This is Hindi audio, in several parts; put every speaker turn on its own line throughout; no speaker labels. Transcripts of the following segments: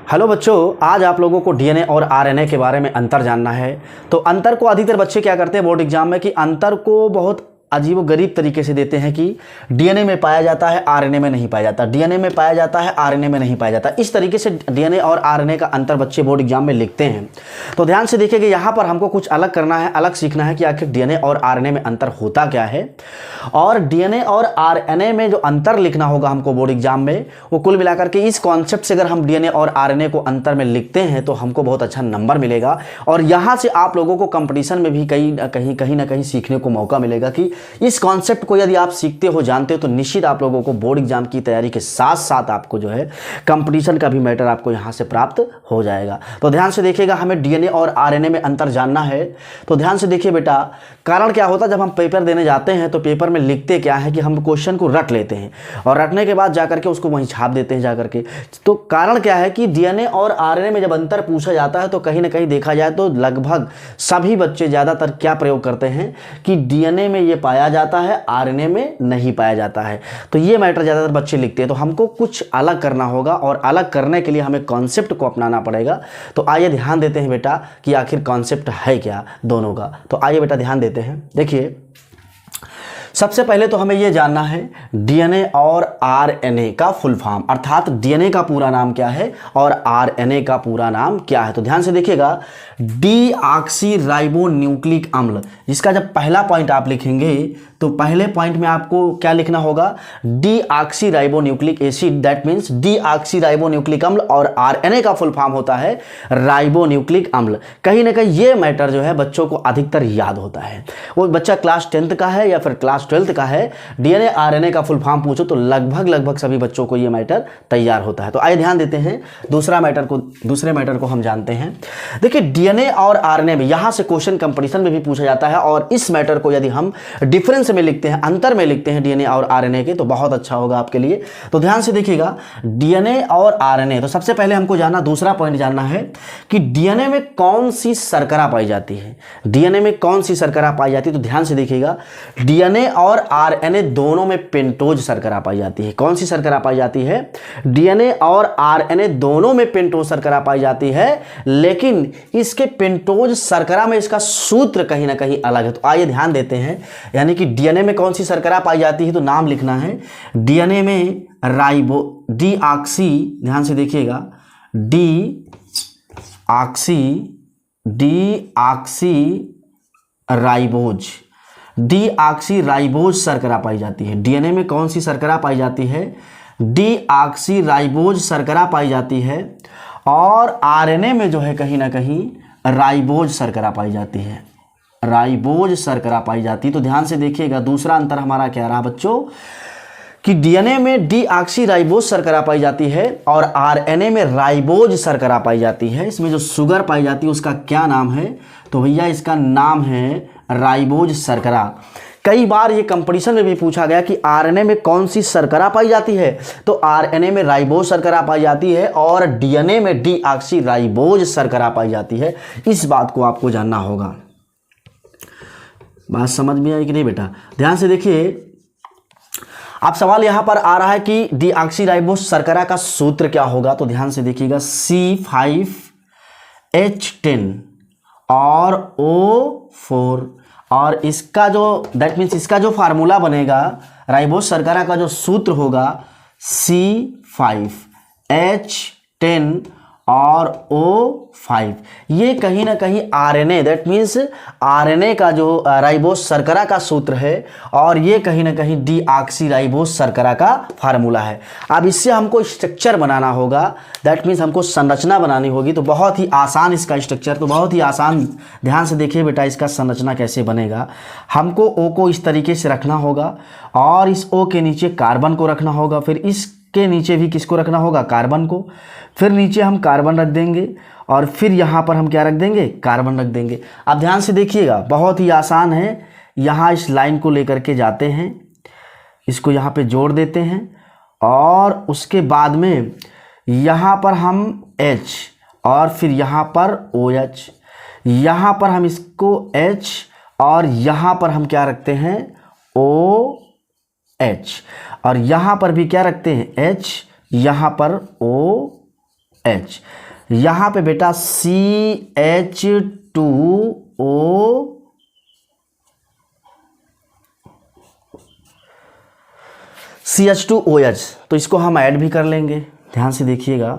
हेलो बच्चों, आज आप लोगों को डीएनए और आरएनए के बारे में अंतर जानना है। तो अंतर को अधिकतर बच्चे क्या करते हैं बोर्ड एग्जाम में कि अंतर को बहुत अजीबोगरीब तरीके से देते हैं कि डीएनए में पाया जाता है, आरएनए में नहीं पाया जाता, डीएनए में पाया जाता है, आरएनए में नहीं पाया जाता। इस तरीके से डीएनए और आरएनए का अंतर बच्चे बोर्ड एग्जाम में लिखते हैं। तो ध्यान से देखिए कि यहाँ पर हमको कुछ अलग करना है, अलग सीखना है कि आखिर डीएनए और आरएनए में अंतर होता क्या है। और डीएनए और आरएनए में जो अंतर लिखना होगा हमको बोर्ड एग्जाम में, वो कुल मिलाकर के इस कॉन्सेप्ट से अगर हम डीएनए और आरएनए को अंतर में लिखते हैं तो हमको बहुत अच्छा नंबर मिलेगा। और यहाँ से आप लोगों को कंपटीशन में भी कहीं ना कहीं सीखने को मौका मिलेगा कि इस कॉन्सेप्ट को यदि आप सीखते हो, जानते हो, तो निश्चित आप लोगों को बोर्ड एग्जाम की तैयारी के साथ साथ आपको जो है कंपटीशन का भी मैटर आपको यहाँ से प्राप्त हो जाएगा। तो ध्यान से देखिएगा, हमें डीएनए और आरएनए में अंतर जानना है। तो ध्यान से देखिए बेटा, कारण क्या होता है जब हम पेपर देने जाते हैं तो पेपर में लिखते क्या है कि हम क्वेश्चन को रट लेते हैं और रटने के बाद जाकर के उसको वहीं छाप देते हैं जाकर के। तो कारण क्या है कि डीएनए और आरएनए में जब अंतर पूछा जाता है तो कहीं ना कहीं देखा जाए तो लगभग सभी बच्चे ज़्यादातर क्या प्रयोग करते हैं कि डीएनए में ये पाया जाता है, आरएनए में नहीं पाया जाता है। तो ये मैटर ज़्यादातर बच्चे लिखते हैं। तो हमको कुछ अलग करना होगा और अलग करने के लिए हमें कॉन्सेप्ट को अपनाना पड़ेगा। तो आइए ध्यान देते हैं बेटा कि आखिर कॉन्सेप्ट है क्या दोनों का। तो आइए बेटा ध्यान देते हैं। देखिए, सबसे पहले तो हमें यह जानना है डीएनए और आरएनए का फुल फॉर्म, अर्थात डीएनए का पूरा नाम क्या है और आरएनए का पूरा नाम क्या है। तो ध्यान से देखिएगा, डीऑक्सी राइबो न्यूक्लिक अम्ल, जिसका जब पहला पॉइंट आप लिखेंगे तो पहले पॉइंट में आपको क्या लिखना होगा, deoxy ribo nucleic acid, that means deoxy ribo nucleic अम्ल। और आरएनए का फुल फॉर्म होता है राइबो न्यूक्लिक अम्ल। कहीं ना कहीं ये मैटर जो है बच्चों को अधिकतर याद होता है। वो बच्चा क्लास 10th का है या फिर क्लास 12th का है, डीएनए आरएनए का फुल फॉर्म पूछो तो लगभग सभी बच्चों को ये मैटर तैयार होता है। तो आइए ध्यान देते हैं दूसरे मैटर को हम जानते हैं। देखिए, डीएनए और आरएनए में यहां से क्वेश्चन कंपटीशन में भी पूछा जाता है और इस मैटर को यदि हम डिफरेंस में लिखते हैं, अंतर में लिखते हैं डीएनए और आरएनए के, तो बहुत अच्छा होगा आपके लिए। तो ध्यान से देखिएगा, डीएनए और आरएनए, तो सबसे पहले हमको जानना, दूसरा पॉइंट जानना है कि डीएनए में कौन सी शर्करा पाई जाती है। डीएनए में कौन सी शर्करा पाई जाती है। तो ध्यान से देखिएगा, डीएनए और आरएनए दोनों में पेंटोज शर्करा पाई जाती है। कौन सी शर्करा पाई जाती है? डीएनए और आरएनए दोनों में पेंटोज शर्करा पाई जाती है, लेकिन इसके पेंटोज शर्करा में इसका सूत्र कहीं ना कहीं अलग है। तो आइए ध्यान देते हैं, यानी कि डीएनए में कौन सी शर्करा पाई जाती है तो नाम लिखना है डीएनए में राइबो डीऑक्सी, ध्यान से देखिएगा, डीऑक्सी राइबोज शर्करा पाई जाती है। डीएनए में कौन सी शर्करा पाई जाती है? डीऑक्सी राइबोज शर्करा पाई जाती है। और आरएनए में जो है कहीं ना कहीं राइबोज शर्करा पाई जाती है, राइबोज शर्करा पाई जाती है। तो ध्यान से देखिएगा, दूसरा अंतर हमारा क्या रहा बच्चों कि डीएनए में डीऑक्सी राइबोज शर्करा पाई जाती है और आरएनए में राइबोज शर्करा पाई जाती है। इसमें जो शुगर पाई जाती है उसका क्या नाम है? तो भैया इसका नाम है राइबोज शर्करा। कई बार ये कंपटीशन में भी पूछा गया कि आरएनए में कौन सी शर्करा पाई जाती है, तो आरएनए में राइबोज शर्करा पाई जाती है और डीएनए में डीऑक्सी राइबोज शर्करा पाई जाती है। इस बात को आपको जानना होगा। बात समझ में आई कि नहीं बेटा? ध्यान से देखिए, अब सवाल यहां पर आ रहा है कि डीऑक्सी राइबोज शर्करा का सूत्र क्या होगा। तो ध्यान से देखिएगा, C5H10 और O4, और इसका जो दैट मीन्स इसका जो फार्मूला बनेगा राइबोज शर्करा का जो सूत्र होगा C5H10 और O5। ये कहीं ना कहीं आरएनए, दैट मीन्स आरएनए का जो राइबोज शर्करा का सूत्र है और ये कहीं ना कहीं डीऑक्सी राइबोज शर्करा का फार्मूला है। अब इससे हमको स्ट्रक्चर बनाना होगा, दैट मीन्स हमको संरचना बनानी होगी। तो बहुत ही आसान इसका स्ट्रक्चर, तो बहुत ही आसान। ध्यान से देखिए बेटा, इसका संरचना कैसे बनेगा। हमको O को इस तरीके से रखना होगा और इस O के नीचे कार्बन को रखना होगा, फिर इसके नीचे भी किसको रखना होगा? कार्बन को। फिर नीचे हम कार्बन रख देंगे और फिर यहाँ पर हम क्या रख देंगे? कार्बन रख देंगे। अब ध्यान से देखिएगा, बहुत ही आसान है। यहाँ इस लाइन को लेकर के जाते हैं, इसको यहाँ पे जोड़ देते हैं और उसके बाद में यहाँ पर हम H और फिर यहाँ पर OH, यहाँ पर हम इसको H और यहाँ पर हम क्या रखते हैं? OH, और यहाँ पर भी क्या रखते हैं? H, यहाँ पर O एच। यहाँ पे बेटा CH2OH, तो इसको हम ऐड भी कर लेंगे। ध्यान से देखिएगा,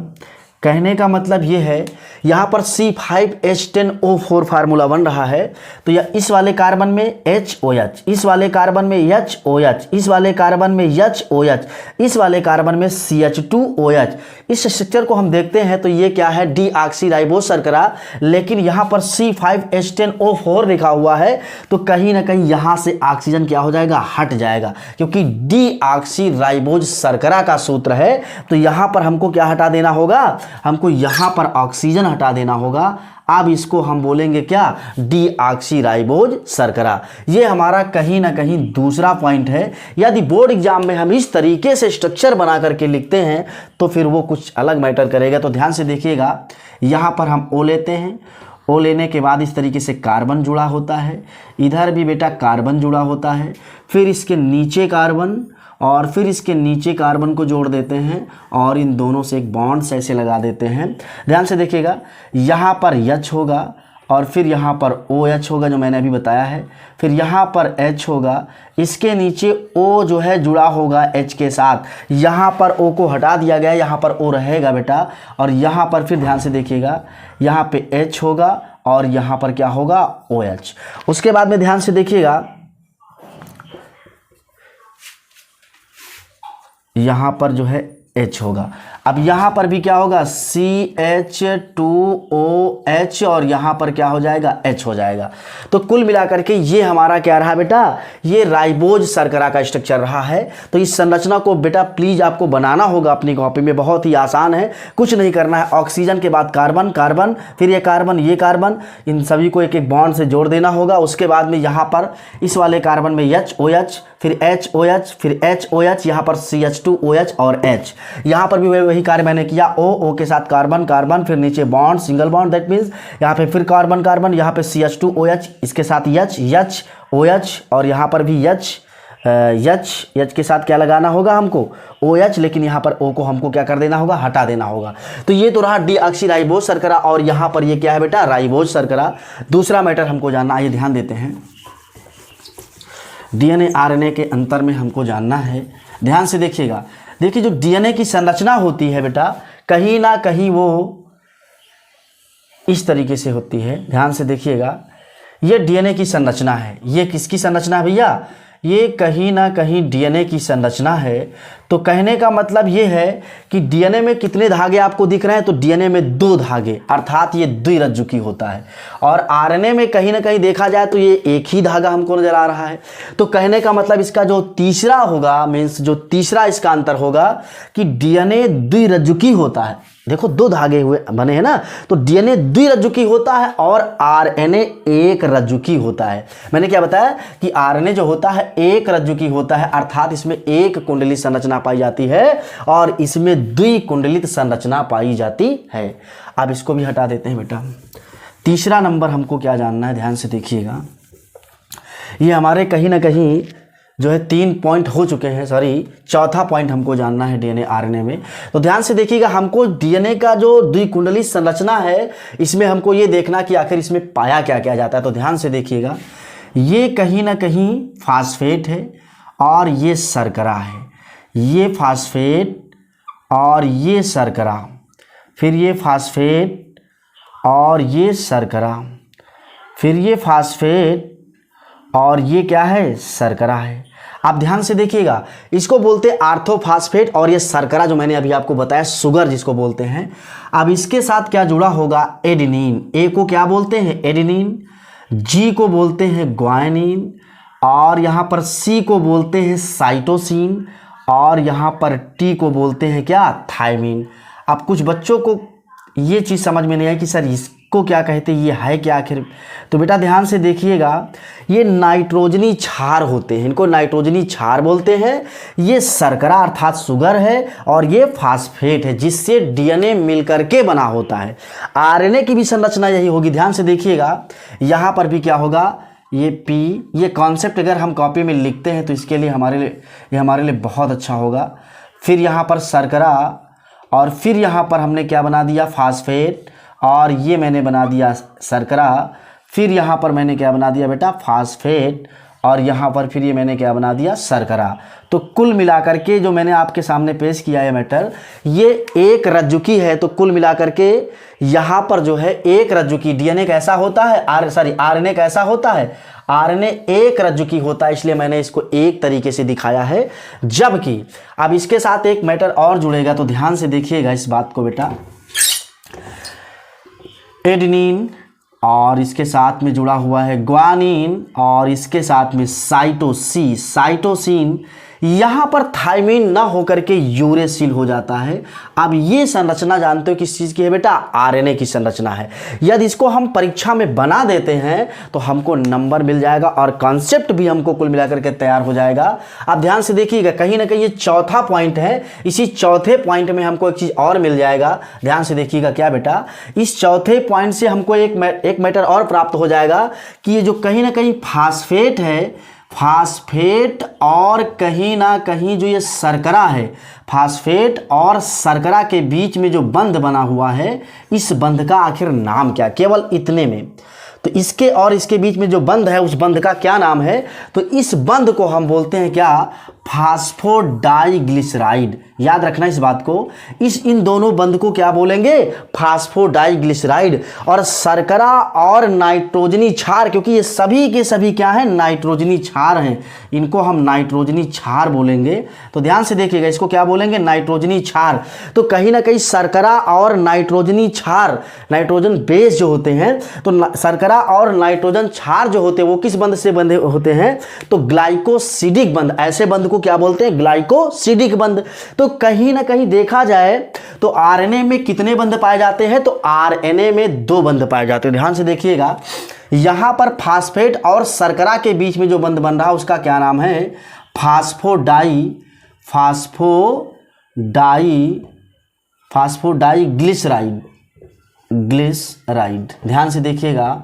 कहने का मतलब ये है यहाँ पर C5H10O4 फार्मूला बन रहा है, तो यह इस वाले कार्बन में HOH, इस वाले कार्बन में HOH, इस वाले कार्बन में HOH, इस वाले कार्बन में CH2OH। इस स्ट्रक्चर को हम देखते हैं तो ये क्या है, डीऑक्सीराइबोज शर्करा, लेकिन यहाँ पर C5H10O4 लिखा हुआ है, तो कहीं ना कहीं यहाँ से ऑक्सीजन क्या हो जाएगा, हट जाएगा, क्योंकि डीऑक्सीराइबोज शर्करा का सूत्र है। तो यहाँ पर हमको क्या हटा देना होगा, हमको यहाँ पर ऑक्सीजन हटा देना होगा। अब इसको हम बोलेंगे क्या, डीऑक्सीराइबोज शर्करा। ये हमारा कहीं ना कहीं दूसरा पॉइंट है। यदि बोर्ड एग्जाम में हम इस तरीके से स्ट्रक्चर बना करके लिखते हैं तो फिर वो कुछ अलग मैटर करेगा। तो ध्यान से देखिएगा, यहाँ पर हम O लेते हैं, O लेने के बाद इस तरीके से कार्बन जुड़ा होता है, इधर भी बेटा कार्बन जुड़ा होता है, फिर इसके नीचे कार्बन और फिर इसके नीचे कार्बन को जोड़ देते हैं और इन दोनों से एक बॉन्ड्स ऐसे लगा देते हैं। ध्यान से देखिएगा, यहाँ पर H होगा और फिर यहाँ पर OH होगा जो मैंने अभी बताया है, फिर यहाँ पर H होगा, इसके नीचे O जो है जुड़ा होगा H के साथ, यहाँ पर O को हटा दिया गया, यहाँ पर O रहेगा बेटा, और यहाँ पर फिर ध्यान से देखिएगा, यहाँ पे H होगा और यहाँ पर क्या होगा, OH। उसके बाद में ध्यान से देखिएगा, यहाँ पर जो है H होगा। अब यहाँ पर भी क्या होगा, CH2OH और यहाँ पर क्या हो जाएगा, H हो जाएगा। तो कुल मिलाकर के ये हमारा क्या रहा बेटा, ये राइबोज शर्करा का स्ट्रक्चर रहा है। तो इस संरचना को बेटा प्लीज आपको बनाना होगा अपनी कॉपी में, बहुत ही आसान है, कुछ नहीं करना है। ऑक्सीजन के बाद कार्बन, कार्बन, फिर ये कार्बन, इन सभी को एक एक बॉन्ड से जोड़ देना होगा। उसके बाद में यहाँ पर इस वाले कार्बन में HOH, फिर HOH, फिर HOH, यहाँ पर CH2OH और H। यहाँ पर भी वही कार्य मैंने किया, O के साथ कार्बन, कार्बन, फिर नीचे bond, single bond, that means यहाँ पे फिर कार्बन, कार्बन, यहाँ पे CH2OH, इसके साथ H, OH और यहाँ पर भी H के साथ क्या लगाना होगा हमको, OH, लेकिन यहाँ पर O को हमको क्या कर देना होगा, हटा देना होगा। तो ये तो रहा डीऑक्सीराइबोज शर्करा और यहाँ पर ये क्या है बेटा, राइबोज शर्करा। दूसरा मैटर हमको जानना, आइए ध्यान देते हैं, DNA RNA के अंतर में हमको जानना है। ध्यान से देखिएगा, देखिए जो DNA की संरचना होती है बेटा, कहीं ना कहीं वो इस तरीके से होती है। ध्यान से देखिएगा, ये DNA की संरचना है। ये किसकी संरचना है भैया, ये कहीं ना कहीं DNA की संरचना है। तो कहने का मतलब ये है कि DNA में कितने धागे आपको दिख रहे हैं, तो DNA में 2 धागे, अर्थात ये द्विरज्जुकी होता है। और RNA में कहीं ना कहीं देखा जाए तो ये एक ही धागा हमको नजर आ रहा है। तो कहने का मतलब इसका जो तीसरा होगा, मीन्स जो तीसरा इसका अंतर होगा कि DNA द्विरज्जुकी होता है। देखो 2 धागे हुए बने हैं ना, तो DNA द्विरज्जुकी होता है और RNA एक रज्जुकी होता है। मैंने क्या बताया कि RNA जो होता है एक रज्जुकी होता है, अर्थात इसमें एक कुंडलित संरचना पाई जाती है और इसमें द्विकुंडलित संरचना पाई जाती है। अब इसको भी हटा देते हैं बेटा। तीसरा नंबर हमको क्या जानना है, ध्यान से देखिएगा, ये हमारे कहीं ना कहीं जो है 3 पॉइंट हो चुके हैं, सॉरी चौथा पॉइंट हमको जानना है DNA RNA में। तो ध्यान से देखिएगा, हमको DNA का जो द्विकुंडलित संरचना है, इसमें हमको ये देखना कि आखिर इसमें पाया क्या क्या जाता है। तो ध्यान से देखिएगा, ये कहीं ना कहीं फास्फेट है और ये शर्करा है, ये फास्फेट और ये शर्करा, फिर ये फास्फेट और ये शर्करा, फिर ये फास्फेट और ये क्या है, शर्करा है। आप ध्यान से देखिएगा, इसको बोलते हैं आर्थोफास्फेट और ये शर्करा जो मैंने अभी आपको बताया शुगर जिसको बोलते हैं। अब इसके साथ क्या जुड़ा होगा, एडेनिन। ए को क्या बोलते हैं, एडेनिन, जी को बोलते हैं ग्वानिन, और यहाँ पर सी को बोलते हैं साइटोसिन, और यहाँ पर टी को बोलते हैं क्या, थायमिन। अब कुछ बच्चों को ये चीज़ समझ में नहीं आई कि सर इसको क्या कहते हैं, ये है क्या आखिर। तो बेटा ध्यान से देखिएगा, ये नाइट्रोजनी क्षार होते हैं, इनको नाइट्रोजनी क्षार बोलते हैं। ये शर्करा अर्थात शुगर है और ये फास्फेट है जिससे DNA मिलकर के बना होता है। RNA की भी संरचना यही होगी। ध्यान से देखिएगा, यहाँ पर भी क्या होगा, ये P, ये कॉन्सेप्ट अगर हम कॉपी में लिखते हैं तो इसके लिए हमारे लिए बहुत अच्छा होगा। फिर यहाँ पर शर्करा और फिर यहाँ पर हमने क्या बना दिया, फास्फेट, और ये मैंने बना दिया शर्करा। फिर यहाँ पर मैंने क्या बना दिया बेटा, फास्फेट, और यहाँ पर फिर ये मैंने क्या बना दिया, शर्करा। तो कुल मिलाकर के जो मैंने आपके सामने पेश किया है मैटर, ये एक रज्जुकी है। तो कुल मिलाकर के यहाँ पर जो है एक रज्जुकी, डीएनए कैसा होता है, आरएनए कैसा होता है, आरएनए एक रज्जुकी होता है, इसलिए मैंने इसको एक तरीके से दिखाया है। जबकि अब इसके साथ एक मैटर और जुड़ेगा, तो ध्यान से देखिएगा इस बात को बेटा। एडेनिन और इसके साथ में जुड़ा हुआ है ग्वानिन, और इसके साथ में साइटोसिन, यहाँ पर थायमिन ना होकर के यूरेसिल हो जाता है। अब ये संरचना जानते हो किस चीज़ की है बेटा, आरएनए की संरचना है। यदि इसको हम परीक्षा में बना देते हैं तो हमको नंबर मिल जाएगा और कॉन्सेप्ट भी हमको कुल मिलाकर के तैयार हो जाएगा। अब ध्यान से देखिएगा, कहीं ना कहीं ये चौथा पॉइंट है, इसी चौथे पॉइंट में हमको एक चीज़ और मिल जाएगा। ध्यान से देखिएगा क्या बेटा, इस चौथे पॉइंट से हमको एक मैटर और प्राप्त हो जाएगा कि ये जो कहीं ना कहीं फास्फेट है, फास्फेट और कहीं ना कहीं जो ये शर्करा है, फास्फेट और शर्करा के बीच में जो बंध बना हुआ है, इस बंध का आखिर नाम क्या, केवल इतने में। तो इसके और इसके बीच में जो बंध है, उस बंध का क्या नाम है, तो इस बंध को हम बोलते हैं क्या, फास्फोडाइग्लिसराइड। याद रखना इस बात को, इन दोनों बंध को क्या बोलेंगे, फास्फोडाइग्लिसराइड। और शर्करा और नाइट्रोजनी क्षार, क्योंकि ये सभी के सभी क्या हैं, नाइट्रोजनी क्षार हैं, इनको हम नाइट्रोजनी क्षार बोलेंगे। तो ध्यान से देखिएगा, इसको क्या बोलेंगे, नाइट्रोजनी क्षार। तो कहीं ना कहीं शर्करा और नाइट्रोजनी क्षार, नाइट्रोजन बेस जो होते हैं, तो शर्करा और नाइट्रोजन क्षार जो होते हैं वो किस बंध से बंधे होते हैं, तो ग्लाइकोसिडिक बंध। ऐसे बंध को क्या बोलते हैं, ग्लाइकोसिडिक बंध। तो कहीं ना कहीं देखा जाए तो आरएनए में कितने बंध पाए जाते हैं, तो आरएनए में 2 बंध पाए जाते हैं। ध्यान से देखिएगा, यहां पर फास्फेट और शर्करा के बीच में जो बंध बन रहा है उसका क्या नाम है, फास्फोडाइग्लिसराइड। ध्यान से देखिएगा,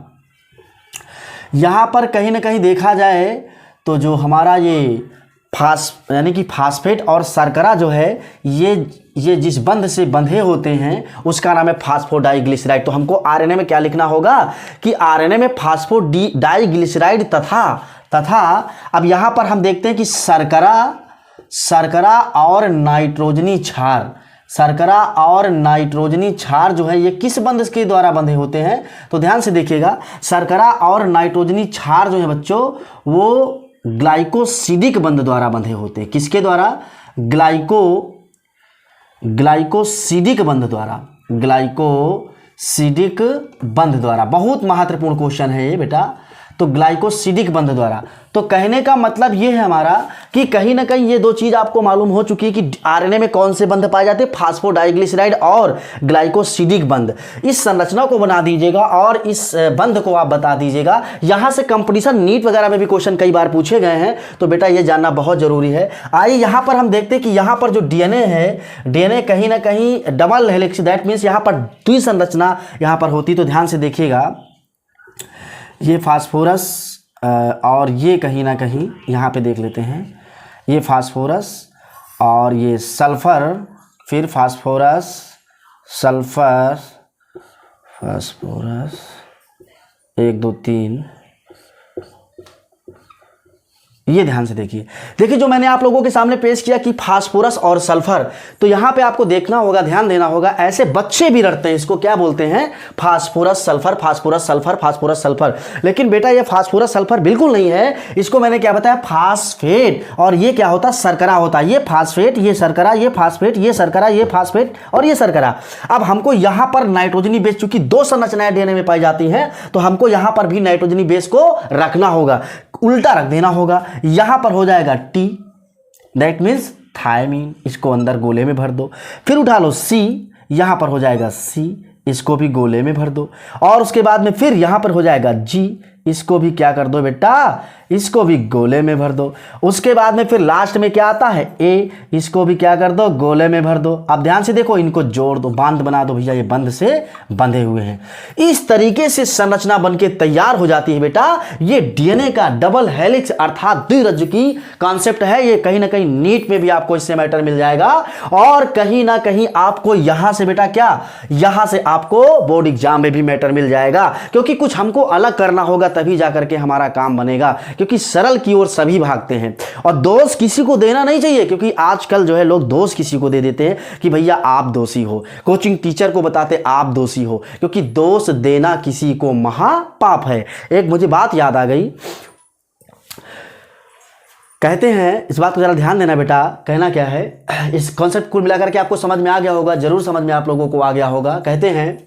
यहां पर कहीं ना कहीं देखा जाए तो जो हमारा ये यानी कि फास्फेट और शर्करा जो है, ये जिस बंध से बंधे होते हैं उसका नाम है फास्फोडाइग्लिसराइड। तो हमको आरएनए में क्या लिखना होगा कि आरएनए में फास्फोडाइग्लिसराइड तथा अब यहाँ पर हम देखते हैं कि शर्करा और नाइट्रोजनी क्षार, शर्करा और नाइट्रोजनी क्षार जो है ये किस बंध के द्वारा बंधे होते हैं, तो ध्यान से देखिएगा, शर्करा और नाइट्रोजनी क्षार जो है बच्चों, वो ग्लाइकोसिडिक बंध द्वारा बंधे होते हैं। किसके द्वारा, ग्लाइकोसिडिक बंध द्वारा। बहुत महत्वपूर्ण क्वेश्चन है ये बेटा, तो ग्लाइकोसिडिक बंध द्वारा। तो कहने का मतलब ये है हमारा कि कहीं ना कहीं ये 2 चीज आपको मालूम हो चुकी है कि आरएनए में कौन से बंध पाए जाते हैं, फास्फोडाइग्लिसराइड और ग्लाइकोसिडिक बंध। इस संरचना को बना दीजिएगा और इस बंध को आप बता दीजिएगा। यहां से कंपटीशन नीट वगैरह में भी क्वेश्चन कई बार पूछे गए हैं, तो बेटा ये जानना बहुत जरूरी है। आइए यहां पर हम देखते हैं कि यहां पर जो डीएनए है, डीएनए कहीं ना कहीं डबल हेलिक्स, दैट मीन्स यहां पर द्विसंरचना यहां पर होती। तो ध्यान से देखिएगा, ये फास्फोरस और ये कहीं ना कहीं यहाँ पे देख लेते हैं, ये फास्फोरस और ये सल्फर, फिर फास्फोरस, सल्फर, फास्फोरस 1 2 3, ये ध्यान से देखिए जो मैंने आप लोगों के सामने पेश किया कि फास्फोरस और सल्फर, तो यहां पे आपको देखना होगा, ध्यान देना होगा। ऐसे बच्चे भी रटते हैं, इसको क्या बोलते हैं, phosphorus sulphur, phosphorus sulphur, phosphorus sulphur. लेकिन बेटा ये फास्फोरस सल्फर बिल्कुल नहीं है, इसको मैंने क्या बताया, फास्फेट। और ये क्या होता है, शर्करा होता है। ये फास्फेट, ये शर्करा, ये फास्फेट, ये शर्करा, ये फास्फेट और ये शर्करा। अब हमको यहां पर नाइट्रोजनी बेस, चूंकि 2 संरचनाएं डीएनए में पाई जाती हैं, तो हमको यहां पर भी नाइट्रोजनी बेस को रखना होगा, उल्टा रख देना होगा। यहां पर हो जाएगा T, दैट मीन्स थायमीन, इसको अंदर गोले में भर दो। फिर उठा लो C, यहां पर हो जाएगा C, इसको भी गोले में भर दो। और उसके बाद में फिर यहां पर हो जाएगा G, इसको भी क्या कर दो बेटा, इसको भी गोले में भर दो। उसके बाद में फिर लास्ट में क्या आता है ए, इसको भी क्या कर दो गोले में भर दो। अब ध्यान से देखो, इनको जोड़ दो, बांध बना दो भैया, ये बंध से बंधे हुए हैं। इस तरीके से संरचना बनके तैयार हो जाती है बेटा। ये डीएनए का डबल हेलिक्स अर्थात द्विरज्जु की कॉन्सेप्ट है। ये कहीं ना कहीं नीट में भी आपको इससे मैटर मिल जाएगा और कहीं ना कहीं आपको यहां से बेटा क्या, यहां से आपको बोर्ड एग्जाम में भी मैटर मिल जाएगा, क्योंकि कुछ हमको अलग करना होगा तभी जाकर के हमारा काम बनेगा, क्योंकि सरल की ओर सभी भागते हैं। और दोष किसी को देना नहीं चाहिए, क्योंकि आजकल जो है लोग दोष किसी को दे देते हैं कि भैया आप दोषी हो, कोचिंग टीचर को बताते आप दोषी हो, क्योंकि दोष देना किसी को महापाप है। एक मुझे बात याद आ गई, कहते हैं, इस बात को जरा ध्यान देना बेटा, कहना क्या है, इस कॉन्सेप्ट कुल मिलाकर के आपको समझ में आ गया होगा, जरूर समझ में आप लोगों को आ गया होगा। कहते हैं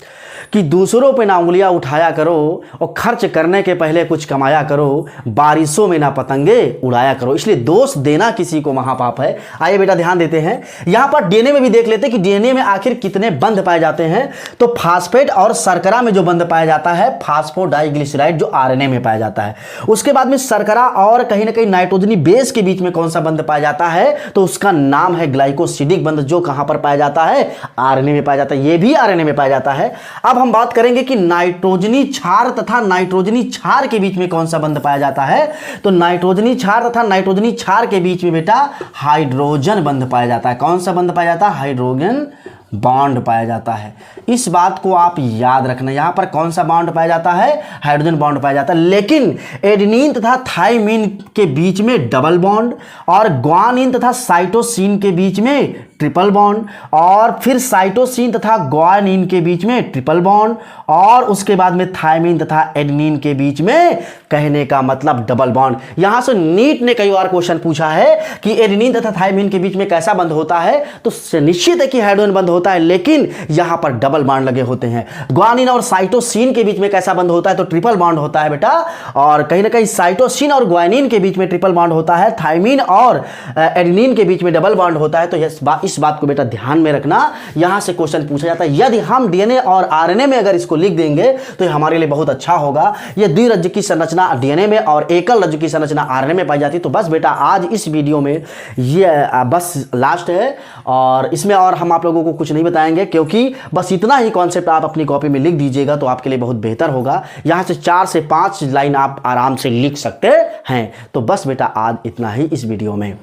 कि दूसरों पे ना उंगलियां उठाया करो और खर्च करने के पहले कुछ कमाया करो, बारिशों में ना पतंगे उड़ाया करो। इसलिए दोष देना किसी को महापाप है। आइए बेटा ध्यान देते हैं, यहां पर डीएनए में भी देख लेते हैं कि डीएनए में आखिर कितने बंध पाए जाते हैं। तो फास्फेट और शर्करा में जो बंध पाया जाता है फास्फोडाइग्लिसराइड, जो आरएनए में पाया जाता है। उसके बाद में शर्करा और कहीं ना कहीं नाइट्रोजनी बेस के बीच में कौन सा बंध पाया जाता है, तो उसका नाम है ग्लाइकोसिडिक बंध, जो कहां पर पाया जाता है, आरएनए में पाया जाता है। यह भी आरएनए में पाया जाता है। अब हम बात करेंगे कि नाइट्रोजनी क्षार तथा नाइट्रोजनी क्षार के बीच में कौन सा बंध पाया जाता है। तो नाइट्रोजनी क्षार तथा नाइट्रोजनी क्षार के बीच में बेटा हाइड्रोजन बंध पाया जाता है। कौन सा बंध पाया जाता है, हाइड्रोजन बॉन्ड पाया जाता है। इस बात को आप याद रखना, यहां पर कौन सा बॉन्ड पाया जाता है, हाइड्रोजन बॉन्ड पाया जाता है। लेकिन एडेनिन तथा थाइमिन के बीच में डबल बॉन्ड, और ग्वानिन तथा साइटोसिन के बीच में ट्रिपल बॉन्ड, और फिर साइटोसिन तथा ग्वानिन के बीच में ट्रिपल बॉन्ड, और उसके बाद में थाइमिन तथा एडेनिन के बीच में, कहने का मतलब डबल बॉन्ड। यहां से नीट ने कई बार क्वेश्चन पूछा है कि एडेनिन तथा थाइमिन के बीच में कैसा बंध होता है, तो निश्चित है कि हाइड्रोजन बंध होता है, लेकिन यहां पर डबल बॉन्ड लगे होते हैं। ग्वानिन और साइटोसिन के बीच में कैसा बंध होता है, तो ट्रिपल बॉन्ड होता है बेटा। और कहीं ना कहीं साइटोसिन और ग्वानिन के बीच में ट्रिपल बॉन्ड होता है, थाइमिन और एडेनिन के बीच में डबल बॉन्ड होता है। तो इस बात को बेटा ध्यान में रखना, यहां से क्वेश्चन पूछा जाता है। यदि हम डीएनए और आरएनए में अगर इसको लिख देंगे तो ये हमारे लिए बहुत अच्छा होगा। ये द्विरज्जु की संरचना डीएनए में और एकल रज्जु की संरचना आरएनए में पाई जाती है। तो बस बेटा आज इस वीडियो में ये बस लास्ट है, और इसमें और हम आप लोगों को कुछ नहीं बताएंगे, क्योंकि बस इतना ही कॉन्सेप्ट आप अपनी कॉपी में लिख दीजिएगा तो आपके लिए बहुत बेहतर होगा। यहां से 4 से 5 लाइन आप आराम से लिख सकते हैं। तो बस बेटा आज इतना ही इस वीडियो में।